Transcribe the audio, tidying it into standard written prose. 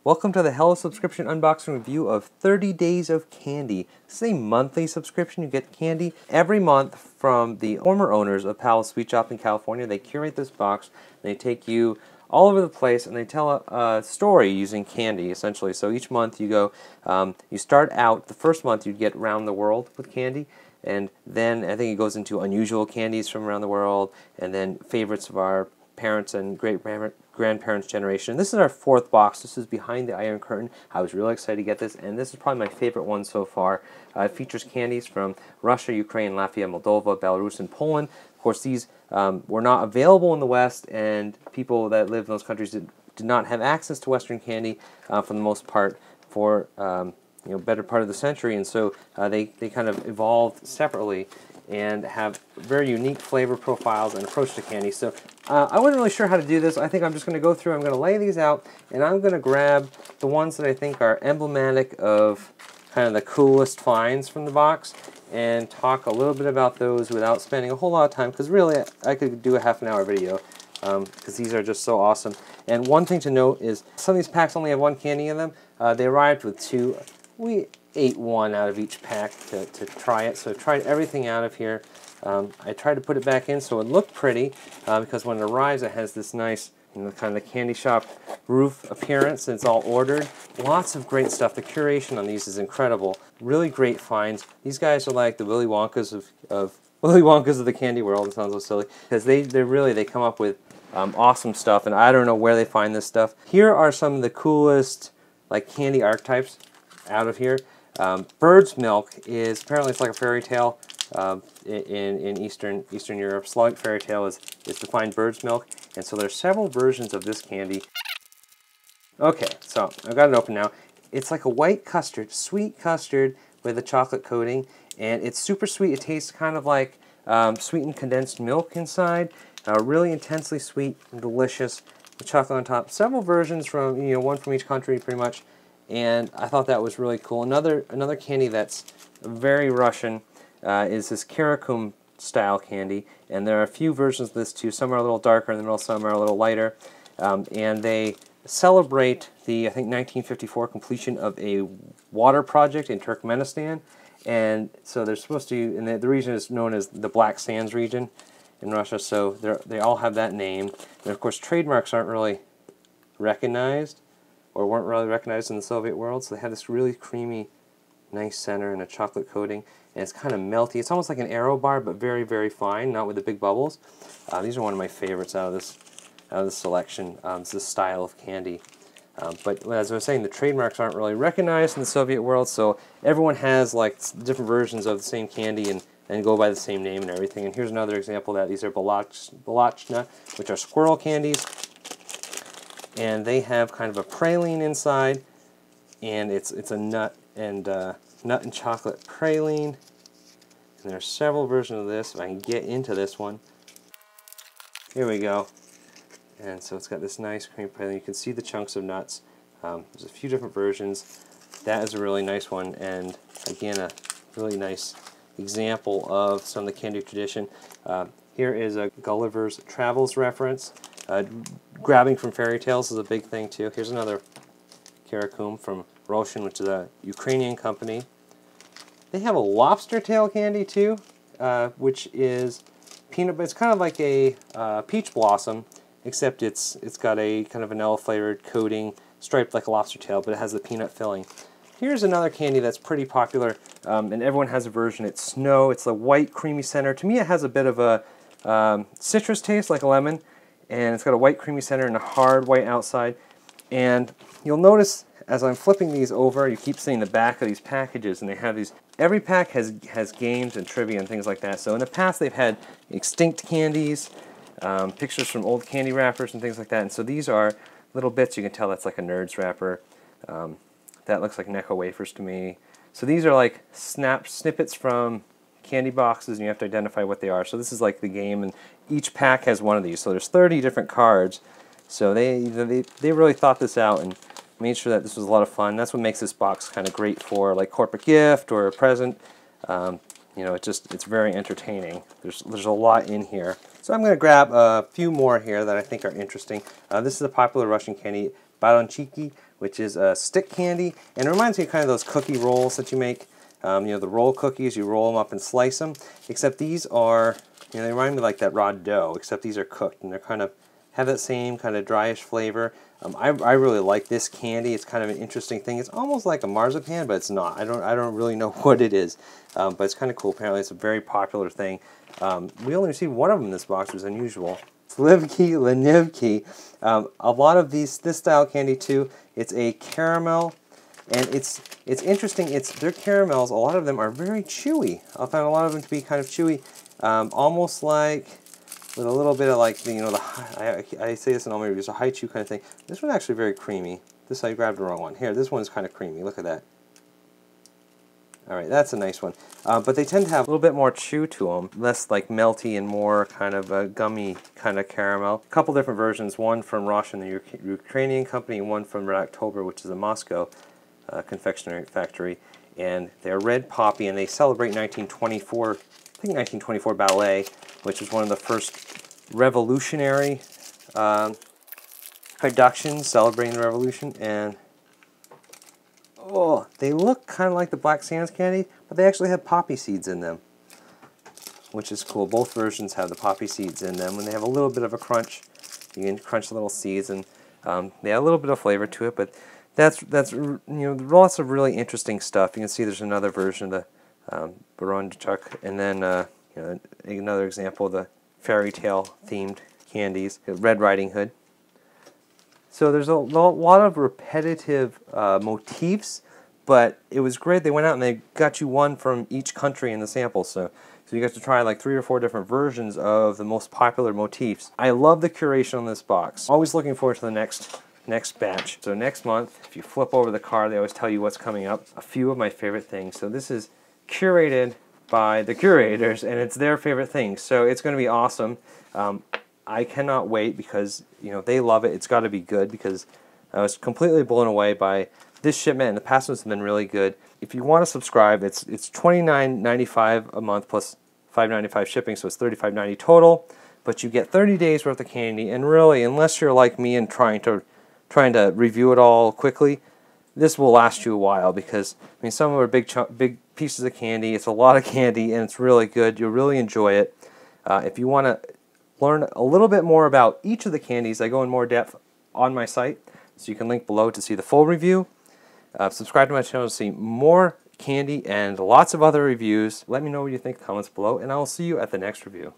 Welcome to the Hello Subscription unboxing review of 30 Days of Candy. This is a monthly subscription. You get candy every month from the former owners of Palace Sweet Shop in California. They curate this box. They take you all over the place and they tell a story using candy, essentially. So each month you go, you start out, the first month you'd get Round the World with candy. And then I think it goes into unusual candies from around the world, and then favorites of our parents and great-grandparents' generation. This is our fourth box. This is Behind the Iron Curtain. I was really excited to get this, and this is probably my favorite one so far. It features candies from Russia, Ukraine, Latvia, Moldova, Belarus, and Poland. Of course, these were not available in the West, and people that lived in those countries did not have access to Western candy for the most part for better part of the century, and so they kind of evolved separately and have very unique flavor profiles and approach to candy. So I wasn't really sure how to do this. I think I'm just going to go through, I'm going to lay these out, and I'm going to grab the ones that I think are emblematic of kind of the coolest finds from the box and talk a little bit about those without spending a whole lot of time, because really I could do a half-an-hour video because these are just so awesome. And one thing to note is some of these packs only have one candy in them. They arrived with two. We ate one out of each pack to try it, so I tried everything out of here. I tried to put it back in so it looked pretty, because when it arrives it has this nice, kind of candy shop roof appearance, and it's all ordered. Lots of great stuff. The curation on these is incredible. Really great finds. These guys are like the Willy Wonkas of the candy world. It sounds so silly, because they come up with awesome stuff, and I don't know where they find this stuff. Here are some of the coolest candy archetypes out of here. Bird's milk is apparently, it's like a fairy tale in Eastern Europe. Slavic fairy tale is to find bird's milk, and so there's several versions of this candy. Okay, so I've got it open now. It's like a white custard, sweet custard with a chocolate coating, and it's super sweet. It tastes kind of like sweetened condensed milk inside. Really intensely sweet and delicious. The chocolate on top. Several versions from one from each country, pretty much. And I thought that was really cool. Another candy that's very Russian is this Karakum style candy, and there are a few versions of this too. Some are a little darker in the middle, some are a little lighter, and they celebrate the, I think, 1954 completion of a water project in Turkmenistan, and so they're supposed to, and the region is known as the Black Sands region in Russia, so they all have that name. And of course trademarks aren't really recognized, or weren't really recognized in the Soviet world, so they had this really creamy, nice center and a chocolate coating, and it's kind of melty. It's almost like an Aero bar, but very, very fine, not with the big bubbles. These are one of my favorites out of this selection. It's this style of candy. But as I was saying, the trademarks aren't really recognized in the Soviet world, so everyone has different versions of the same candy and go by the same name and everything. And here's another example of that. These are balachna, which are squirrel candies. And they have kind of a praline inside, and it's a nut and chocolate praline. And there are several versions of this. If I can get into this one, here we go. And so it's got this nice cream praline. You can see the chunks of nuts. There's a few different versions. That is a really nice one, and again a really nice example of some of the candy tradition. Here is a Gulliver's Travels reference. Grabbing from fairy tales is a big thing too. Here's another Karakum from Roshan, which is a Ukrainian company. They have a lobster tail candy too, which is peanut. It's kind of like a peach blossom, except it's got a kind of vanilla flavored coating, striped like a lobster tail, but it has the peanut filling. Here's another candy that's pretty popular, and everyone has a version. It's Snow. It's the white creamy center. To me, it has a bit of a citrus taste, like a lemon. And it's got a white creamy center and a hard white outside. And you'll notice as I'm flipping these over, you keep seeing the back of these packages, and they have these, every pack has games and trivia and things like that. So in the past they've had extinct candies, pictures from old candy wrappers and things like that. And so these are little bits. You can tell that's like a Nerds wrapper. That looks like Necco wafers to me. So these are like snippets from candy boxes, and you have to identify what they are. So this is like the game, and each pack has one of these. So there's 30 different cards. So they really thought this out and made sure that this was a lot of fun. That's what makes this box kind of great for like corporate gift or a present. It's very entertaining. There's a lot in here. So I'm going to grab a few more here that I think are interesting. This is a popular Russian candy, baronchiki, which is a stick candy, and it reminds me of kind of those cookie rolls that you make. You know, the roll cookies, you roll them up and slice them, except these are, you know, they remind me like that raw dough, except these are cooked, and they're kind of, have that same kind of dryish flavor. I really like this candy. It's kind of an interesting thing. It's almost like a marzipan, but it's not. I don't really know what it is, but it's kind of cool. Apparently, it's a very popular thing. We only received one of them in this box, which is unusual. Slivki Lenivki. A lot of this style candy too. It's a caramel, and it's interesting. Their caramels. A lot of them are very chewy. I found a lot of them to be kind of chewy, almost like, with a little bit of like, you know, I say this in all my reviews, a high chew kind of thing. This one's actually very creamy. I grabbed the wrong one. Here, this one's kind of creamy. Look at that. All right, that's a nice one. But they tend to have a little bit more chew to them, less like melty and more kind of a gummy kind of caramel. A couple different versions, one from Russian, the Ukrainian company, and one from Red October, which is a Moscow confectionery factory. And they're red poppy, and they celebrate 1924, I think 1924 ballet, which was one of the first revolutionary productions celebrating the revolution. And oh, they look kind of like the Black Sands candy, but they actually have poppy seeds in them, which is cool. Both versions have the poppy seeds in them, and they have a little bit of a crunch. You can crunch the little seeds, and they have a little bit of flavor to it. But that's you know, lots of really interesting stuff. You can see there's another version of the Baronchuk, and then you know, another example of the fairy tale themed candies, Red Riding Hood. So there's a lot of repetitive motifs, but it was great. They went out and they got you one from each country in the sample. So you got to try like 3 or 4 different versions of the most popular motifs. I love the curation on this box. Always looking forward to the next batch. So next month, if you flip over the card, they always tell you what's coming up. A few of my favorite things. So this is curated by the curators, and it's their favorite thing. So it's going to be awesome. I cannot wait because, you know, they love it. It's got to be good because I was completely blown away by this shipment, and the past ones have been really good. If you want to subscribe, it's $29.95 a month plus $5.95 shipping, so it's $35.90 total. But you get 30 days worth of candy, and really, unless you're like me and trying to review it all quickly, this will last you a while because, I mean, some of them are big pieces of candy. It's a lot of candy, and it's really good. You'll really enjoy it. If you want to learn a little bit more about each of the candies, I go in more depth on my site, so you can link below to see the full review. Subscribe to my channel to see more candy and lots of other reviews. Let me know what you think in the comments below, and I will see you at the next review.